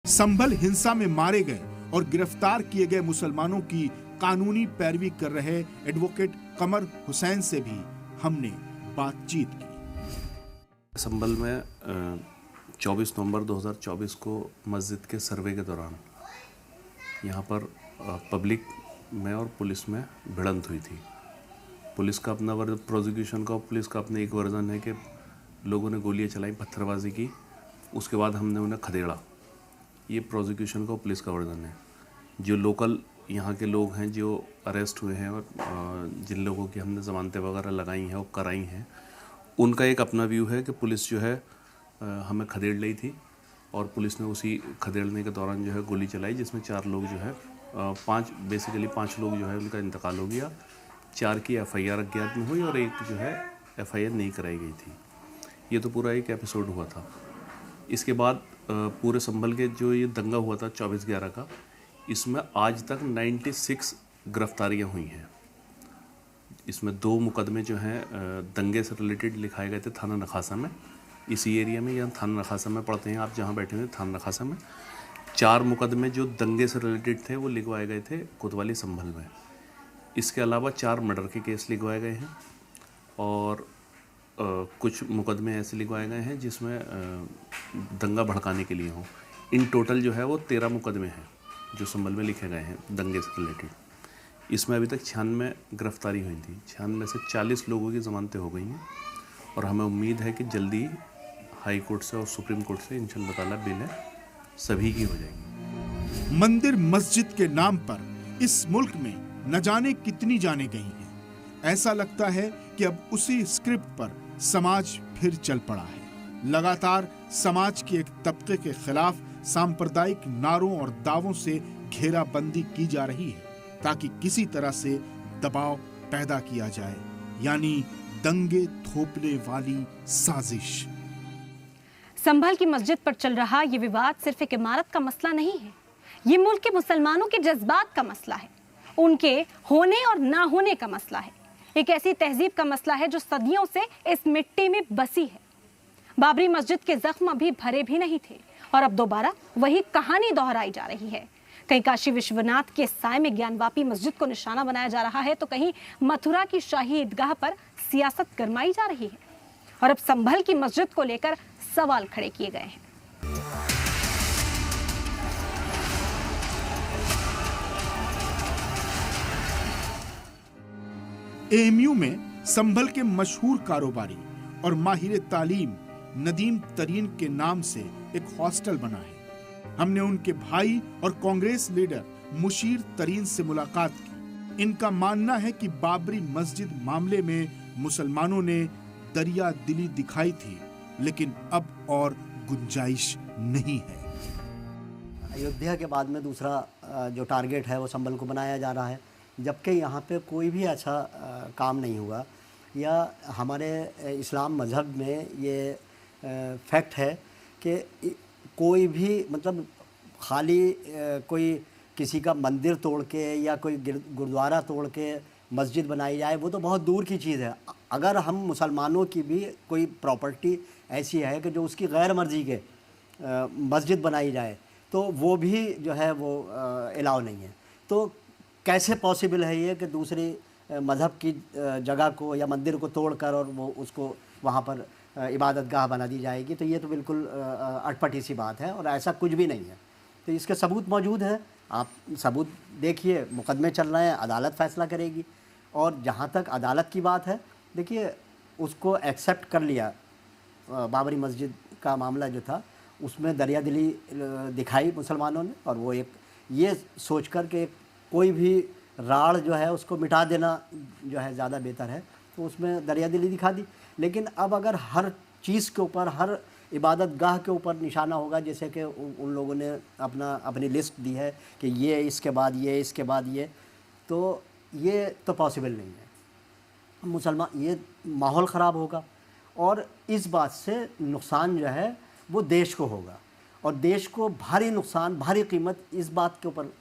संभल हिंसा में मारे गए और गिरफ्तार किए गए मुसलमानों की कानूनी पैरवी कर रहे एडवोकेट कमर हुसैन से भी हमने बातचीत की। संभल में 24 नवंबर 2024 को मस्जिद के सर्वे के दौरान यहाँ पर पब्लिक में और पुलिस में भिड़ंत हुई थी। पुलिस का अपना प्रोसिक्यूशन का और पुलिस का अपना एक वर्जन है कि लोगों ने गोलियां चलाई, पत्थरबाजी की, उसके बाद हमने उन्हें खदेड़ा। ये प्रोसिक्यूशन का और पुलिस का वर्जन है। जो लोकल यहाँ के लोग हैं जो अरेस्ट हुए हैं और जिन लोगों की हमने ज़मानतें वगैरह लगाई हैं और कराई हैं, उनका एक अपना व्यू है कि पुलिस जो है हमें खदेड़ ली थी और पुलिस ने उसी खदेड़ने के दौरान जो है गोली चलाई, जिसमें 4 लोग जो है 5 लोग जो है उनका इंतकाल हो गया। 4 की FIR अज्ञात में हुई और एक जो है FIR नहीं कराई गई थी। ये तो पूरा एक एपिसोड हुआ था। इसके बाद पूरे संभल के जो ये दंगा हुआ था 24/11 का, इसमें आज तक 96 गिरफ्तारियाँ हुई हैं। इसमें 2 मुकदमे जो हैं दंगे से रिलेटेड लिखाए गए थे थाना नखासा में, इसी एरिया में, यहाँ थाना नखासा में पढ़ते हैं आप जहाँ बैठे हुए थाना नखासा में। 4 मुकदमे जो दंगे से रिलेटेड थे वो लिखवाए गए थे कोतवाली संभल में। इसके अलावा 4 मर्डर के केस लिखवाए गए हैं और कुछ मुकदमे ऐसे लिखवाए गए हैं जिसमें दंगा भड़काने के लिए हों। इन टोटल जो है वो 13 मुकदमे हैं जो संभल में लिखे गए हैं दंगे से रिलेटेड। इसमें अभी तक 96 गिरफ्तारी हुई थी। 96 में से 40 लोगों की ज़मानतें हो गई हैं और हमें उम्मीद है कि जल्दी हाई कोर्ट से और सुप्रीम कोर्ट से इंशाअल्लाह ताला बेलें सभी की हो जाएगी। मंदिर मस्जिद के नाम पर इस मुल्क में न जाने कितनी जाने गई हैं। ऐसा लगता है कि अब उसी स्क्रिप्ट पर समाज फिर चल पड़ा है। लगातार समाज के एक तबके के खिलाफ सांप्रदायिक नारों और दावों से घेराबंदी की जा रही है ताकि किसी तरह से दबाव पैदा किया जाए, यानी दंगे थोपने वाली साजिश। संभल की मस्जिद पर चल रहा ये विवाद सिर्फ एक इमारत का मसला नहीं है, ये मुल्क के मुसलमानों के जज्बात का मसला है, उनके होने और ना होने का मसला है, एक ऐसी तहजीब का मसला है जो सदियों से इस मिट्टी में बसी है। बाबरी मस्जिद के जख्म अभी भरे भी नहीं थे और अब दोबारा वही कहानी दोहराई जा रही है। कहीं काशी विश्वनाथ के साय में ज्ञानवापी मस्जिद को निशाना बनाया जा रहा है तो कहीं मथुरा की शाही ईदगाह पर सियासत गरमाई जा रही है और अब संभल की मस्जिद को लेकर सवाल खड़े किए गए हैं। AMU में संभल के मशहूर कारोबारी और माहिर तालीम नदीम तरीन के नाम से एक हॉस्टल बना है। हमने उनके भाई और कांग्रेस लीडर मुशीर तरीन से मुलाकात की। इनका मानना है कि बाबरी मस्जिद मामले में मुसलमानों ने दरिया दिली दिखाई थी, लेकिन अब और गुंजाइश नहीं है। अयोध्या के बाद में दूसरा जो टारगेट है वो संभल को बनाया जा रहा है, जबकि यहाँ पे कोई भी अच्छा काम नहीं हुआ। या हमारे इस्लाम मज़हब में ये फैक्ट है कि कोई भी मतलब खाली कोई किसी का मंदिर तोड़ के या कोई गुरुद्वारा तोड़ के मस्जिद बनाई जाए वो तो बहुत दूर की चीज़ है। अगर हम मुसलमानों की भी कोई प्रॉपर्टी ऐसी है कि जो उसकी गैर मर्जी के मस्जिद बनाई जाए तो वो भी जो है वो अलाउ नहीं है। तो कैसे पॉसिबल है ये कि दूसरी मज़हब की जगह को या मंदिर को तोड़कर और वो उसको वहाँ पर इबादतगाह बना दी जाएगी? तो ये तो बिल्कुल अटपटी सी बात है और ऐसा कुछ भी नहीं है। तो इसके सबूत मौजूद हैं, आप सबूत देखिए, मुकदमे चल रहे हैं, अदालत फ़ैसला करेगी। और जहाँ तक अदालत की बात है, देखिए उसको एक्सेप्ट कर लिया। बाबरी मस्जिद का मामला जो था उसमें दरिया दिली दिखाई मुसलमानों ने और वो एक ये सोच कर के कोई भी राड़ जो है उसको मिटा देना जो है ज़्यादा बेहतर है, तो उसमें दरिया दिली दिखा दी। लेकिन अब अगर हर चीज़ के ऊपर, हर इबादत गाह के ऊपर निशाना होगा, जैसे कि उन लोगों ने अपनी लिस्ट दी है कि ये इसके बाद ये, इसके बाद ये तो पॉसिबल नहीं है। मुसलमान, ये माहौल ख़राब होगा और इस बात से नुकसान जो है वो देश को होगा और देश को भारी नुकसान, भारी कीमत इस बात के ऊपर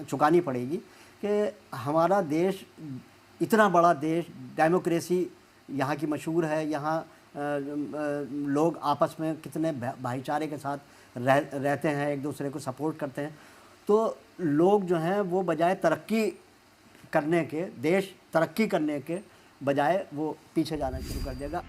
चुकानी पड़ेगी कि हमारा देश, इतना बड़ा देश, डेमोक्रेसी यहाँ की मशहूर है, यहाँ लोग आपस में कितने भाईचारे के साथ रहते हैं, एक दूसरे को सपोर्ट करते हैं, तो लोग जो हैं वो बजाय तरक्की करने के, देश तरक्की करने के बजाय वो पीछे जाना शुरू कर देगा।